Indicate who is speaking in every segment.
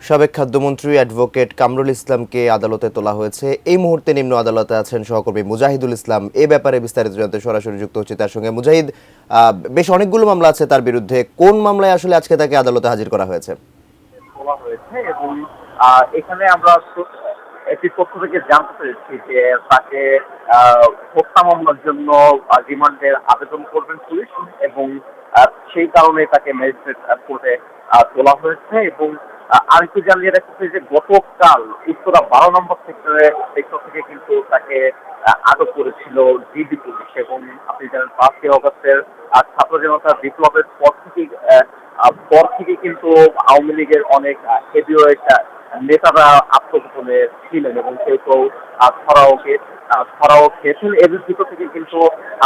Speaker 1: সাবেক খাদ্যমন্ত্রী অ্যাডভোকেট কামরুল ইসলামকে আদালতে তোলা হয়েছে। এই মুহূর্তে নিম্ন আদালতে আছেন সহকর্মী মুজাহিদুল ইসলাম। এ ব্যাপারে বিস্তারিত জানতে সরাসরি যুক্ত হচ্ছে তার সঙ্গে। মুজাহিদ, বেশ অনেকগুলো মামলা আছে তার বিরুদ্ধে, কোন মামলায় আসলে আজকে তাকে আদালতে হাজির করা হয়েছে?
Speaker 2: এবং এখানে আমরা একটি তথ্য থেকে জানতে পেরেছি যে তাকে হত্যা মামলার জন্য রিমান্ডের আবেদন করবেন পুলিশ, এবং সেই কারণে তাকে ম্যাজিস্ট্রেট কোর্টে তোলা হয়েছে। এবং আরেকটু জানিয়ে রাখতে যে গতকাল উত্তরা 12 নম্বর সেক্টর থেকে কিন্তু তাকে আটক করেছিল ডিবি পুলিশ। এবং আপনি জানেন 5ই অগস্টের ছাত্র জনতা বিপ্লবের পর থেকে কিন্তু আওয়ামী লীগের অনেক হেভিওয়েট নেতারা আত্মগোপনে ছিলেন এবং কেউ কেউ ধরাও খেয়েছেন। এর ভিতর থেকে কিন্তু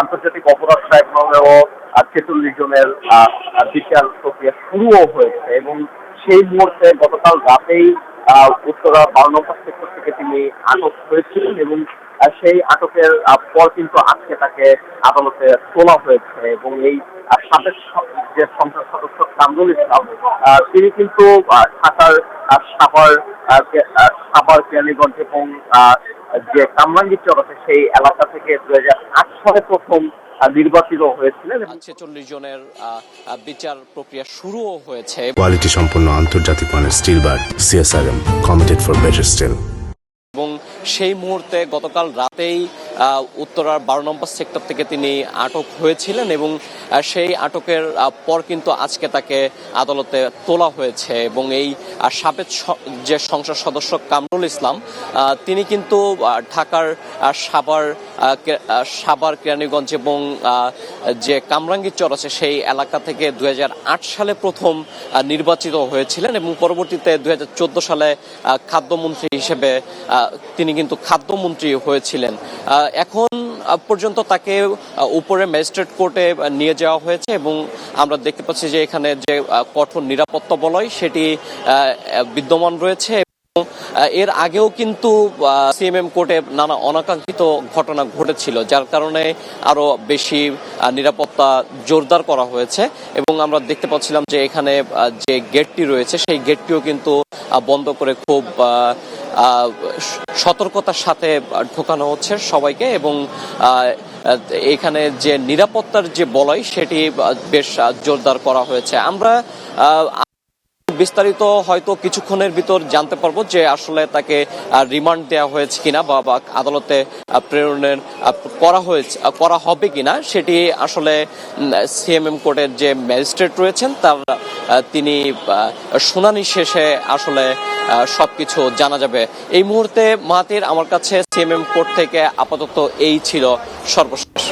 Speaker 2: আন্তর্জাতিক অপরাধ ট্রাইব্যুনালেও 46 জনের বিচার প্রক্রিয়া শুরুও হয়েছে। এবং সেই মুহূর্তে গতকাল রাতেই উত্তরা 12 নম্বর সেক্টর থেকে তিনি আটক হয়েছিলেন, এবং সেই আটকের পর কিন্তু আজকে তাকে আদালতে তোলা হয়েছে। এবং এই সাবেক যে সংসদ সদস্য কামরুল ইসলাম, তিনি কিন্তু ঢাকার সাভার কেরানীগঞ্জ এবং যে কামরাঙ্গীরচর আছে সেই এলাকা থেকে 2008 সালে প্রথম নির্বাচিত হয়েছিলেন।
Speaker 3: 46 জনের বিচার প্রক্রিয়া শুরুও হয়েছে।
Speaker 4: কোয়ালিটি সম্পন্ন আন্তর্জাতিক মানের still bar CSRM, committed for better still.
Speaker 3: এবং সেই মুহূর্তে গতকাল রাতেই উত্তরার 12 নম্বর সেক্টর থেকে তিনি আটক হয়েছিলেন, এবং সেই আটকের পর কিন্তু আজকে তাকে আদালতে তোলা হয়েছে। এবং এই সাবেক যে সংসদ সদস্য কামরুল ইসলাম, তিনি কিন্তু ঢাকার সাভার কেরানীগঞ্জ এবং যে কামরাঙ্গীরচর আছে সেই এলাকা থেকে 2008 সালে প্রথম নির্বাচিত হয়েছিলেন, এবং পরবর্তীতে 2014 সালে খাদ্যমন্ত্রী হিসেবে তিনি কিন্তু খাদ্যমন্ত্রী হয়েছিলেন। এখন পর্যন্ত তাকে উপরে ম্যাজিস্ট্রেট কোর্টে নিয়ে যাওয়া হয়েছে, এবং আমরা দেখতে পাচ্ছি যে এখানে যে কঠোর নিরাপত্তা বলয় সেটি বিদ্যমান রয়েছে। এর আগেও কিন্তু সিএমএম কোর্টে নানা অনাকাঙ্ক্ষিত ঘটনা ঘটেছিল, যার কারণে আরো বেশি নিরাপত্তা জোরদার করা হয়েছে। এবং আমরা দেখতে পাচ্ছিলাম যে এখানে যে গেটটি রয়েছে সেই গেটটিও কিন্তু বন্ধ করে খুব সতর্কতার সাথে ঢোকানো হচ্ছে সবাইকে। এবং এখানে যে নিরাপত্তার যে বলয় সেটি বেশ জোরদার করা হয়েছে। আমরা বিস্তারিত হয়তো কিছুক্ষণের ভিতর জানতে পারবো যে আসলে তাকে রিমান্ড দেওয়া হয়েছে কিনা বা আদালতে প্রেরণের করা হবে কিনা, সেটি আসলে সিএমএম কোর্টের যে ম্যাজিস্ট্রেট রয়েছেন তিনি শুনানি শেষে আসলে সবকিছু জানা যাবে। এই মুহূর্তে মাহাতির, আমার কাছে সিএমএম কোর্ট থেকে আপাতত এই ছিল সর্বশেষ।